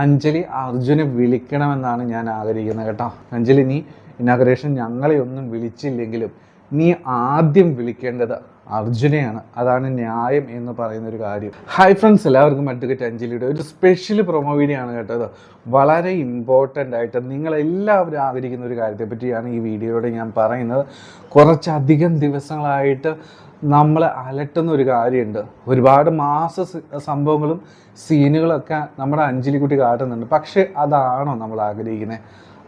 അഞ്ജലി അർജുനെ വിളിക്കണമെന്നാണ് ഞാൻ ആഗ്രഹിക്കുന്നത് കേട്ടോ. അഞ്ജലി, നീ ഇനാഗുറേഷൻ ഞങ്ങളെ ഒന്നും വിളിച്ചില്ലെങ്കിലും നീ ആദ്യം വിളിക്കേണ്ടത് അർജുനെയാണ്. അതാണ് ന്യായം എന്ന് പറയുന്നൊരു കാര്യം. ഹായ് ഫ്രണ്ട്സ്, എല്ലാവർക്കും അഡ്വക്കേറ്റ് അഞ്ജലിയുടെ ഒരു സ്പെഷ്യൽ പ്രൊമോ വീഡിയോ ആണ് കേട്ടത്. വളരെ ഇമ്പോർട്ടൻ്റ് ആയിട്ട് നിങ്ങളെല്ലാവരും ആഗ്രഹിക്കുന്ന ഒരു കാര്യത്തെ പറ്റിയാണ് ഈ വീഡിയോയുടെ ഞാൻ പറയുന്നത്. കുറച്ചധികം ദിവസങ്ങളായിട്ട് നമ്മളെ അലട്ടുന്ന ഒരു കാര്യമുണ്ട്. ഒരുപാട് സംഭവങ്ങളും സീനുകളൊക്കെ നമ്മുടെ അഞ്ജലിക്കുട്ടി കാട്ടുന്നുണ്ട്. പക്ഷേ അതാണോ നമ്മൾ ആഗ്രഹിക്കുന്നത്?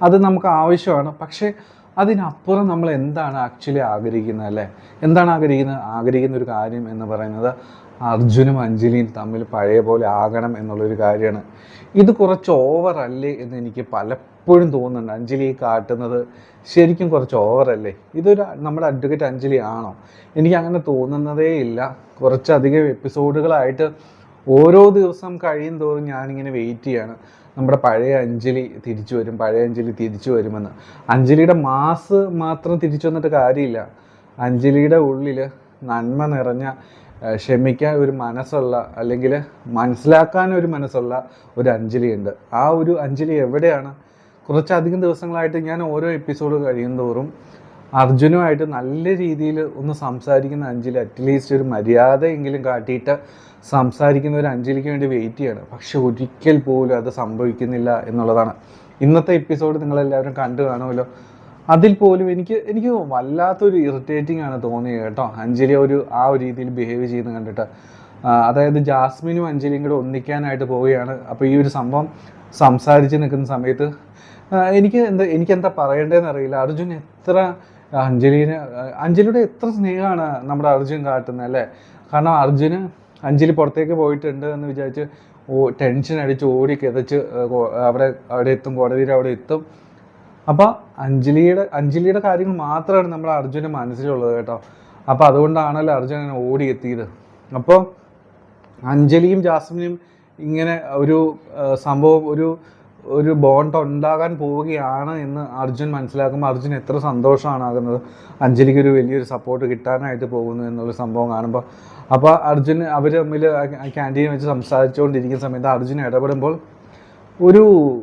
അത് നമുക്ക് ആവശ്യമാണ്. പക്ഷേ അതിനപ്പുറം നമ്മൾ എന്താണ് ആക്ച്വലി ആഗ്രഹിക്കുന്നത് അല്ലേ? എന്താണ് ആഗ്രഹിക്കുന്ന ഒരു കാര്യം എന്ന് പറയുന്നത് അർജുനും അഞ്ജലിയും തമ്മിൽ പഴയ പോലെ ആകണം എന്നുള്ളൊരു കാര്യമാണ്. ഇത് കുറച്ച് ഓവറല്ലേ എന്ന് എനിക്ക് പലപ്പോഴും തോന്നുന്നുണ്ട്. അഞ്ജലി കാട്ടുന്നത് ശരിക്കും കുറച്ച് ഓവറല്ലേ? ഇതൊരു നമ്മുടെ അഡ്വക്കേറ്റ് അഞ്ജലി ആണോ? എനിക്ക് അങ്ങനെ തോന്നുന്നതേ ഇല്ല. കുറച്ചധികം എപ്പിസോഡുകളായിട്ട് ഓരോ ദിവസം കഴിയും തോറും ഞാനിങ്ങനെ വെയിറ്റ് ചെയ്യാണ്, നമ്മുടെ പഴയ അഞ്ജലി തിരിച്ചു വരുമെന്ന്. അഞ്ജലിയുടെ മാസ് മാത്രം തിരിച്ചു വന്നിട്ട് കാര്യമില്ല. അഞ്ജലിയുടെ ഉള്ളിൽ നന്മ നിറഞ്ഞ, ക്ഷമിക്കാൻ ഒരു മനസ്സുള്ള, അല്ലെങ്കിൽ മനസ്സിലാക്കാൻ ഒരു മനസ്സുള്ള ഒരു അഞ്ജലി ഉണ്ട്. ആ ഒരു അഞ്ജലി എവിടെയാണ്? കുറച്ചധികം ദിവസങ്ങളായിട്ട് ഞാൻ ഓരോ എപ്പിസോഡ് കഴിയും തോറും അർജുനുമായിട്ട് നല്ല രീതിയിൽ ഒന്ന് സംസാരിക്കുന്ന അഞ്ജലി, അറ്റ്ലീസ്റ്റ് ഒരു മര്യാദയെങ്കിലും കാട്ടിയിട്ട് സംസാരിക്കുന്ന ഒരു അഞ്ജലിക്ക് വേണ്ടി വെയിറ്റ് ചെയ്യാണ്. പക്ഷെ ഒരിക്കൽ പോലും അത് സംഭവിക്കുന്നില്ല എന്നുള്ളതാണ്. ഇന്നത്തെ എപ്പിസോഡ് നിങ്ങളെല്ലാവരും കണ്ടു കാണുമല്ലോ. അതിൽ പോലും എനിക്ക് വല്ലാത്തൊരു ഇറിറ്റേറ്റിംഗ് ആണ് തോന്നിയത് കേട്ടോ. അഞ്ജലി ആ ഒരു രീതിയിൽ ബിഹേവ് ചെയ്യുന്നത് കണ്ടിട്ട്. അതായത് ജാസ്മിനും അഞ്ജലിയും കൂടെ ഒന്നിക്കാനായിട്ട് പോവുകയാണ്. അപ്പോൾ ഈ ഒരു സംഭവം സംസാരിച്ച് നിൽക്കുന്ന സമയത്ത് എനിക്കെന്താ പറയേണ്ടതെന്ന് അറിയില്ല. അർജുൻ അഞ്ജലിയുടെ എത്ര സ്നേഹമാണ് നമ്മുടെ അർജുൻ കാട്ടുന്നത് അല്ലേ? കാരണം അഞ്ജലി പുറത്തേക്ക് പോയിട്ടുണ്ട് എന്ന് വിചാരിച്ച് ടെൻഷൻ അടിച്ച് ഓടി കിതച്ച് അവിടെ എത്തും, കോടതിയിൽ അവിടെ എത്തും. അപ്പോൾ അഞ്ജലിയുടെ കാര്യങ്ങൾ മാത്രമാണ് നമ്മുടെ അർജുൻ്റെ മനസ്സിലുള്ളത് കേട്ടോ. അപ്പോൾ അതുകൊണ്ടാണല്ലോ അർജുൻ അങ്ങനെ ഓടി എത്തിയത്. അപ്പോൾ അഞ്ജലിയും ജാസ്മിനും ഇങ്ങനെ ഒരു സംഭവം, ഒരു ബോണ്ട് ഉണ്ടാകാൻ പോവുകയാണ് എന്ന് അർജുൻ മനസ്സിലാക്കുമ്പോൾ അർജുൻ എത്ര സന്തോഷമാണ് ആകുന്നത്. അഞ്ജലിക്ക് ഒരു വലിയൊരു സപ്പോർട്ട് കിട്ടാനായിട്ട് പോകുന്നു എന്നുള്ള സംഭവം കാണുമ്പോൾ. അപ്പോൾ അവർ തമ്മിൽ ക്യാൻറ്റീനിൽ വെച്ച് സംസാരിച്ചുകൊണ്ടിരിക്കുന്ന സമയത്ത് അർജുൻ ഇടപെടുമ്പോൾ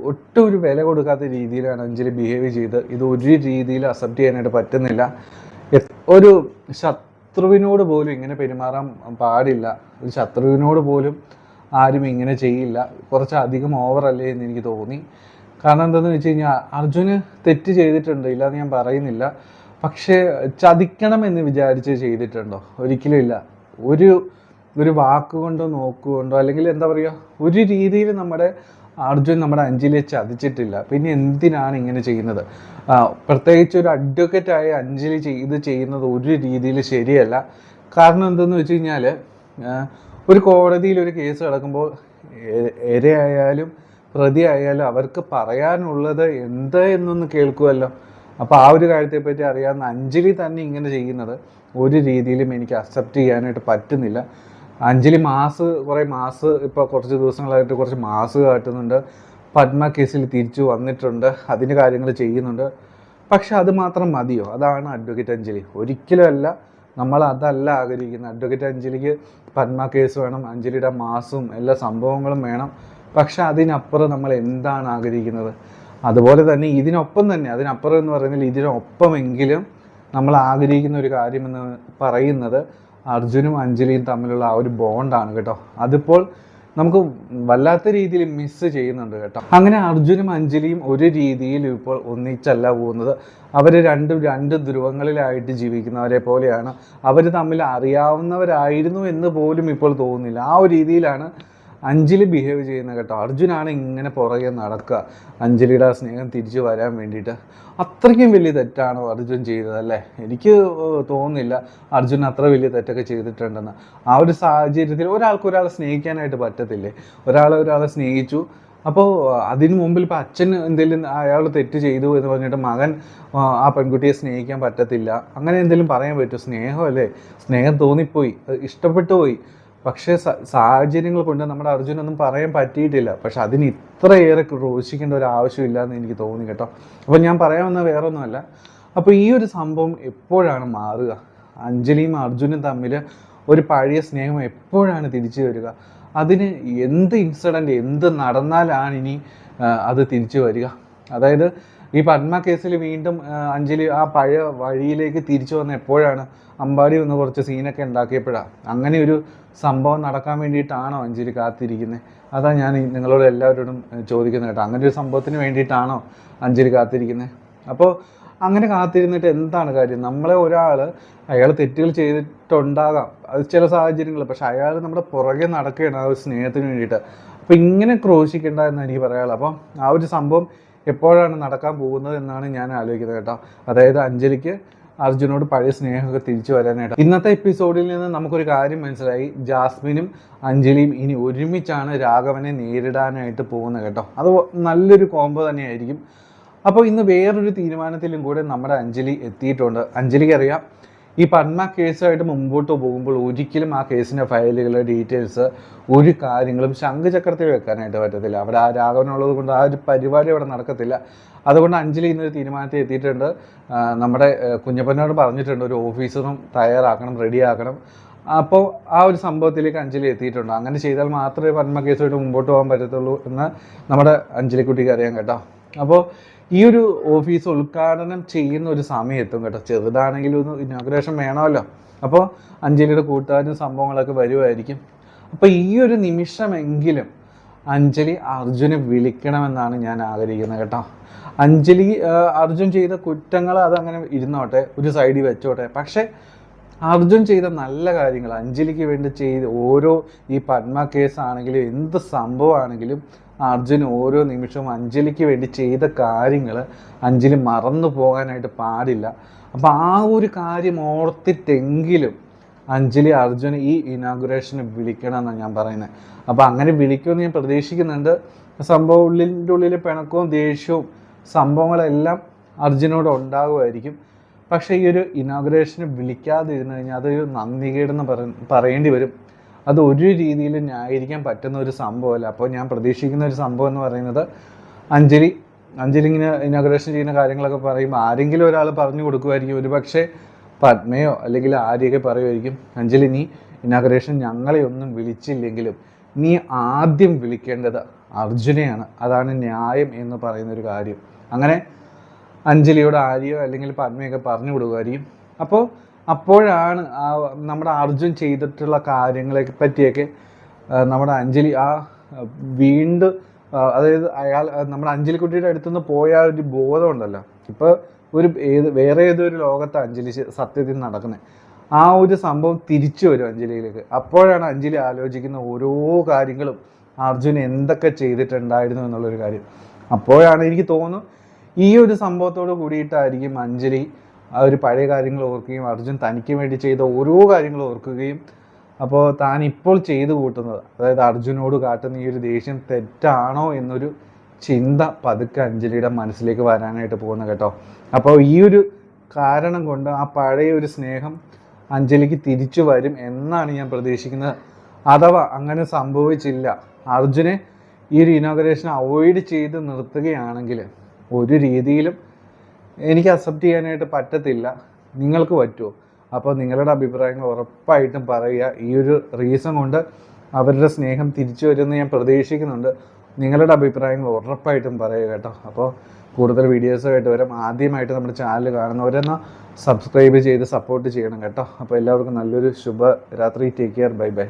ഒട്ടും ഒരു വില കൊടുക്കാത്ത രീതിയിലാണ് അഞ്ജലി ബിഹേവ് ചെയ്ത്. ഇത് ഒരു രീതിയിൽ അക്സെപ്റ്റ് ചെയ്യാനായിട്ട് പറ്റുന്നില്ല. ഒരു ശത്രുവിനോട് പോലും ഇങ്ങനെ പെരുമാറാൻ പാടില്ല. ഒരു ശത്രുവിനോട് പോലും ആരും ഇങ്ങനെ ചെയ്യില്ല. കുറച്ചധികം ഓവറല്ലേ എന്ന് എനിക്ക് തോന്നി. കാരണം എന്താണെന്ന് വെച്ച് കഴിഞ്ഞാൽ അർജുന് തെറ്റ് ചെയ്തിട്ടുണ്ട്, ഇല്ലാന്ന് ഞാൻ പറയുന്നില്ല. പക്ഷേ ചതിക്കണം എന്ന് വിചാരിച്ച് ചെയ്തിട്ടുണ്ടോ? ഒരിക്കലും ഇല്ല. ഒരു വാക്കുകൊണ്ടോ നോക്കുകൊണ്ടോ, അല്ലെങ്കിൽ എന്താ പറയുക, ഒരു രീതിയിൽ അർജുൻ നമ്മുടെ അഞ്ജലിയെ ചതിച്ചിട്ടില്ല. പിന്നെ എന്തിനാണ് ഇങ്ങനെ ചെയ്യുന്നത്? പ്രത്യേകിച്ച് ഒരു അഡ്വക്കേറ്റായ അഞ്ജലി ഇത് ചെയ്യുന്നത് ഒരു രീതിയിൽ ശരിയല്ല. കാരണം എന്തെന്ന് വെച്ച് കഴിഞ്ഞാൽ ഒരു കോടതിയിൽ ഒരു കേസ് കിടക്കുമ്പോൾ ഇരയായാലും പ്രതി ആയാലും അവർക്ക് പറയാനുള്ളത് എന്ത് എന്നൊന്ന് കേൾക്കുമല്ലോ. അപ്പോൾ ആ ഒരു കാര്യത്തെപ്പറ്റി അറിയാവുന്ന അഞ്ജലി തന്നെ ഇങ്ങനെ ചെയ്യുന്നത് ഒരു രീതിയിലും എനിക്ക് അക്സെപ്റ്റ് ചെയ്യാനായിട്ട് പറ്റുന്നില്ല. അഞ്ജലി ഇപ്പോൾ കുറച്ച് ദിവസങ്ങളായിട്ട് കുറച്ച് മാസ് കാട്ടുന്നുണ്ട്. പത്മ കേസിൽ തിരിച്ചു വന്നിട്ടുണ്ട്, അതിന് കാര്യങ്ങൾ ചെയ്യുന്നുണ്ട്. പക്ഷെ അത് മാത്രം മതിയോ? അതാണ് അഡ്വക്കേറ്റ് അഞ്ജലി? ഒരിക്കലും അല്ല. നമ്മൾ അതല്ല ആഗ്രഹിക്കുന്നത്. അഡ്വക്കേറ്റ് അഞ്ജലിക്ക് പത്മ കേസ് വേണം, അഞ്ജലിയുടെ മാസും എല്ലാ സംഭവങ്ങളും വേണം. പക്ഷെ അതിനപ്പുറം നമ്മൾ എന്താണ് ആഗ്രഹിക്കുന്നത്? അതുപോലെ തന്നെ അതിനപ്പുറം എന്ന് പറയുന്നത് ഇതിനൊപ്പമെങ്കിലും നമ്മൾ ആഗ്രഹിക്കുന്ന ഒരു കാര്യമെന്ന് പറയുന്നത് അർജുനും അഞ്ജലിയും തമ്മിലുള്ള ആ ഒരു ബോണ്ടാണ് കേട്ടോ. അതിപ്പോൾ നമുക്ക് വല്ലാത്ത രീതിയിൽ മിസ് ചെയ്യുന്നുണ്ട് കേട്ടോ. അങ്ങനെ അർജുനും അഞ്ജലിയും ഒരു രീതിയിൽ ഇപ്പോൾ ഒന്നിച്ചല്ല പോകുന്നത്. അവർ രണ്ട് ധ്രുവങ്ങളിലായിട്ട് ജീവിക്കുന്നവരെ പോലെയാണ്. അവർ തമ്മിൽ അറിയാവുന്നവരായിരുന്നു എന്ന് പോലും ഇപ്പോൾ തോന്നുന്നില്ല. ആ ഒരു രീതിയിലാണ് അഞ്ജലി ബിഹേവ് ചെയ്യുന്നത് കേട്ടോ. അർജുനാണ് ഇങ്ങനെ പുറകെ നടക്കുക, അഞ്ജലിയുടെ സ്നേഹം തിരിച്ചു വരാൻ വേണ്ടിയിട്ട്. അത്രയ്ക്കും വലിയ തെറ്റാണോ അർജുൻ ചെയ്തതല്ലേ? എനിക്ക് തോന്നുന്നില്ല അർജുൻ അത്ര വലിയ തെറ്റൊക്കെ ചെയ്തിട്ടുണ്ടെന്ന്. ആ ഒരു സാഹചര്യത്തിൽ ഒരാളെ സ്നേഹിക്കാനായിട്ട് പറ്റത്തില്ലേ? ഒരാളെ സ്നേഹിച്ചു, അപ്പോൾ അതിനു മുമ്പിൽ ഇപ്പോൾ അച്ഛൻ എന്തെങ്കിലും അയാൾ തെറ്റ് ചെയ്തു എന്ന് പറഞ്ഞിട്ട് മകൻ ആ പെൺകുട്ടിയെ സ്നേഹിക്കാൻ പറ്റത്തില്ല, അങ്ങനെ എന്തെങ്കിലും പറയാൻ പറ്റുമോ? സ്നേഹമല്ലേ? സ്നേഹം തോന്നിപ്പോയി, ഇഷ്ടപ്പെട്ടു പോയി. പക്ഷേ സാഹചര്യങ്ങൾ കൊണ്ട് നമ്മുടെ അർജുനൊന്നും പറയാൻ പറ്റിയിട്ടില്ല. പക്ഷെ അതിന് ഇത്രയേറെ രോഷിക്കേണ്ട ഒരു ആവശ്യമില്ല എന്ന് എനിക്ക് തോന്നി കേട്ടോ. അപ്പോൾ ഞാൻ പറയാമെന്ന വേറെ ഒന്നുമല്ല. അപ്പോൾ ഈ ഒരു സംഭവം എപ്പോഴാണ് മാറുക? അഞ്ജലിയും അർജുനും തമ്മിൽ ഒരു പഴയ സ്നേഹം എപ്പോഴാണ് തിരിച്ചു വരിക? അതിന് എന്ത് ഇൻസിഡൻറ്റ് എന്ത് നടന്നാലാണ് ഇനി അത് തിരിച്ചു വരിക? അതായത് ഈ പത്മ കേസിൽ വീണ്ടും അഞ്ജലി ആ പഴയ വഴിയിലേക്ക് തിരിച്ചു വന്ന എപ്പോഴാണ്? അമ്പാടി വന്ന് കുറച്ച് സീനൊക്കെ ഉണ്ടാക്കിയപ്പോഴാണ്. അങ്ങനെ ഒരു സംഭവം നടക്കാൻ വേണ്ടിയിട്ടാണോ അഞ്ജലി കാത്തിരിക്കുന്നത്? അതാ ഞാൻ നിങ്ങളോട് എല്ലാവരോടും ചോദിക്കുന്നത് കേട്ടോ. അങ്ങനെ ഒരു സംഭവത്തിന് വേണ്ടിയിട്ടാണോ അഞ്ജലി കാത്തിരിക്കുന്നത്? അപ്പോൾ അങ്ങനെ കാത്തിരുന്നിട്ട് എന്താണ് കാര്യം? നമ്മളെ ഒരാൾ അയാൾ തെറ്റുകൾ ചെയ്തിട്ടുണ്ടാകാം, അത് ചില സാഹചര്യങ്ങൾ, പക്ഷെ അയാൾ നമ്മുടെ പുറകെ നടക്കുകയാണ് ആ ഒരു സ്നേഹത്തിന് വേണ്ടിയിട്ട്. അപ്പോൾ ഇങ്ങനെ ക്രോശിക്കേണ്ട എന്ന് എനിക്ക് പറയാനുള്ളത്. അപ്പം ആ ഒരു സംഭവം എപ്പോഴാണ് നടക്കാൻ പോകുന്നത് എന്നാണ് ഞാൻ ആലോചിക്കുന്നത് കേട്ടോ. അതായത് അഞ്ജലിക്ക് അർജുനോട് പഴയ സ്നേഹമൊക്കെ തിരിച്ചു വരാനായിട്ട്. ഇന്നത്തെ എപ്പിസോഡിൽ നിന്ന് നമുക്കൊരു കാര്യം മനസ്സിലായി, ജാസ്മിനും അഞ്ജലിയും ഇനി ഒരുമിച്ചാണ് രാഘവനെ നേരിടാനായിട്ട് പോകുന്നത് കേട്ടോ. അത് നല്ലൊരു കോംബോ തന്നെയായിരിക്കും. അപ്പോൾ ഇന്ന് വേറൊരു തീരുമാനത്തിലും കൂടെ നമ്മുടെ അഞ്ജലി എത്തിയിട്ടുണ്ട്. അഞ്ജലിക്ക് അറിയാം, ഈ പത്മ കേസുമായിട്ട് മുമ്പോട്ട് പോകുമ്പോൾ ഒരിക്കലും ആ കേസിൻ്റെ ഫയലുകൾ, ഡീറ്റെയിൽസ്, ഒരു കാര്യങ്ങളും ശംഖുചക്രത്തിൽ വെക്കാനായിട്ട് പറ്റത്തില്ല. അവിടെ ആ രാഘവനുള്ളത് കൊണ്ട് ആ ഒരു പരിപാടി അവിടെ നടക്കത്തില്ല. അതുകൊണ്ട് അഞ്ജലി ഇന്നൊരു തീരുമാനത്തിൽ എത്തിയിട്ടുണ്ട്. നമ്മുടെ കുഞ്ഞപ്പനോട് പറഞ്ഞിട്ടുണ്ട് ഒരു ഓഫീസറും തയ്യാറാക്കണം, റെഡിയാക്കണം. അപ്പോൾ ആ ഒരു സംഭവത്തിലേക്ക് അഞ്ജലി എത്തിയിട്ടുണ്ട്. അങ്ങനെ ചെയ്താൽ മാത്രമേ പത്മ കേസുമായിട്ട് മുമ്പോട്ട് പോകാൻ പറ്റത്തുള്ളൂ എന്ന് നമ്മുടെ അഞ്ജലിക്കുട്ടിക്ക് അറിയാം കേട്ടോ. അപ്പോൾ ഈ ഒരു ഓഫീസ് ഉദ്ഘാടനം ചെയ്യുന്ന ഒരു സമയം എത്തും കേട്ടോ. ചെറുതാണെങ്കിലും ഒന്ന് ഇനോഗ്രേഷൻ വേണമല്ലോ. അപ്പോൾ അഞ്ജലിയുടെ കൂട്ടുകാരും സംഭവങ്ങളൊക്കെ വരുമായിരിക്കും. അപ്പോൾ ഈ ഒരു നിമിഷമെങ്കിലും അഞ്ജലി അർജുനെ വിളിക്കണമെന്നാണ് ഞാൻ ആഗ്രഹിക്കുന്നത് കേട്ടോ. അഞ്ജലി അർജുൻ ചെയ്ത കുറ്റങ്ങൾ അതങ്ങനെ ഇരുന്നോട്ടെ, ഒരു സൈഡിൽ വെച്ചോട്ടെ. പക്ഷേ അർജുൻ ചെയ്ത നല്ല കാര്യങ്ങൾ, അഞ്ജലിക്ക് വേണ്ടി ചെയ്ത് ഓരോ ഈ പത്മ കേസാണെങ്കിലും എന്ത് സംഭവമാണെങ്കിലും അർജുൻ ഓരോ നിമിഷവും അഞ്ജലിക്ക് വേണ്ടി ചെയ്ത കാര്യങ്ങൾ അഞ്ജലി മറന്നു പോകാനായിട്ട് പാടില്ല. അപ്പോൾ ആ ഒരു കാര്യം ഓർത്തിട്ടെങ്കിലും അഞ്ജലി അർജുൻ ഈ ഇനാഗുറേഷന് വിളിക്കണം എന്നാണ് ഞാൻ പറയുന്നത്. അപ്പോൾ അങ്ങനെ വിളിക്കുമെന്ന് ഞാൻ പ്രതീക്ഷിക്കുന്നുണ്ട്. സംഭവം ഉള്ളിൻ്റെ ഉള്ളിൽ പിണക്കവും ദേഷ്യവും സംഭവങ്ങളെല്ലാം അർജുനോട് ഉണ്ടാകുമായിരിക്കും. പക്ഷേ ഈ ഒരു ഇനാഗുറേഷന് വിളിക്കാതിരുന്നു കഴിഞ്ഞാൽ അതൊരു നന്ദികേടെന്ന് പറയേണ്ടി വരും. അത് ഒരു രീതിയിൽ ന്യായീകരിക്കാൻ പറ്റുന്ന ഒരു സംഭവമല്ല. അപ്പോൾ ഞാൻ പ്രതീക്ഷിക്കുന്ന ഒരു സംഭവം എന്ന് പറയുന്നത് അഞ്ജലി ഇങ്ങനെ ഇനാഗുറേഷൻ ചെയ്യുന്ന കാര്യങ്ങളൊക്കെ പറയുമ്പോൾ ആരെങ്കിലും ഒരാൾ പറഞ്ഞു കൊടുക്കുമായിരിക്കും. ഒരു പക്ഷേ പത്മയോ അല്ലെങ്കിൽ ആരെയൊക്കെ പറയുമായിരിക്കും, അഞ്ജലി നീ ഇനാഗുറേഷൻ ഞങ്ങളെ ഒന്നും വിളിച്ചില്ലെങ്കിലും നീ ആദ്യം വിളിക്കേണ്ടത് അർജുനെയാണ്, അതാണ് ന്യായം എന്ന് പറയുന്നൊരു കാര്യം. അങ്ങനെ അഞ്ജലിയോട് ആര്യോ അല്ലെങ്കിൽ പത്മയൊക്കെ പറഞ്ഞു കൊടുക്കുമായിരിക്കും. അപ്പോഴാണ് നമ്മുടെ അർജുൻ ചെയ്തിട്ടുള്ള കാര്യങ്ങളെ പറ്റിയൊക്കെ നമ്മുടെ അഞ്ജലി വീണ്ടും അതായത് നമ്മുടെ അഞ്ജലിക്കുട്ടിയുടെ അടുത്തുനിന്ന് പോയ ഒരു ബോധമുണ്ടല്ലോ. ഇപ്പോൾ വേറെ ഏതൊരു ലോകത്ത് അഞ്ജലി സത്യത്തിൽ നടക്കുന്നത്, ആ ഒരു സംഭവം തിരിച്ചു വരും അഞ്ജലിയിലേക്ക്. അപ്പോഴാണ് അഞ്ജലി ആലോചിക്കുന്ന ഓരോ കാര്യങ്ങളും അർജുൻ എന്തൊക്കെ ചെയ്തിട്ടുണ്ടായിരുന്നു എന്നുള്ളൊരു കാര്യം. അപ്പോഴാണ് എനിക്ക് തോന്നുന്നു ഈ ഒരു സംഭവത്തോട് കൂടിയിട്ടായിരിക്കും അഞ്ജലി ആ ഒരു പഴയ കാര്യങ്ങൾ ഓർക്കുകയും അർജുൻ തനിക്ക് വേണ്ടി ചെയ്ത ഓരോ കാര്യങ്ങളും ഓർക്കുകയും അപ്പോൾ താൻ ഇപ്പോൾ ചെയ്തു കൂട്ടുന്നത്, അതായത് അർജുനോട് കാട്ടുന്ന ഈ ഒരു ദേഷ്യം തെറ്റാണോ എന്നൊരു ചിന്ത പതുക്കെ അഞ്ജലിയുടെ മനസ്സിലേക്ക് വരാനായിട്ട് പോകുന്നത് കേട്ടോ. അപ്പോൾ ഈ ഒരു കാരണം കൊണ്ട് ആ പഴയ ഒരു സ്നേഹം അഞ്ജലിക്ക് തിരിച്ചു വരും എന്നാണ് ഞാൻ പ്രതീക്ഷിക്കുന്നത്. അഥവാ അങ്ങനെ സംഭവിച്ചില്ല, അർജുനെ ഈ ഒരു ഇനോഗ്രേഷൻ അവോയ്ഡ് ചെയ്ത് നിർത്തുകയാണെങ്കിൽ ഒരു രീതിയിലും എനിക്ക് അക്സെപ്റ്റ് ചെയ്യാനായിട്ട് പറ്റത്തില്ല. നിങ്ങൾക്ക് പറ്റുമോ? അപ്പോൾ നിങ്ങളുടെ അഭിപ്രായങ്ങൾ ഉറപ്പായിട്ടും പറയുക. ഈ ഒരു റീസൺ കൊണ്ട് അവരുടെ സ്നേഹം തിരിച്ചു വരുമെന്ന് ഞാൻ പ്രതീക്ഷിക്കുന്നുണ്ട്. നിങ്ങളുടെ അഭിപ്രായങ്ങൾ ഉറപ്പായിട്ടും പറയുക കേട്ടോ. അപ്പോൾ കൂടുതൽ വീഡിയോസുമായിട്ട് വരാം. ആദ്യമായിട്ട് നമ്മുടെ ചാനൽ കാണുന്നവരെന്നാൽ സബ്സ്ക്രൈബ് ചെയ്ത് സപ്പോർട്ട് ചെയ്യണം കേട്ടോ. അപ്പോൾ എല്ലാവർക്കും നല്ലൊരു ശുഭരാത്രി. Take care. Bye bye.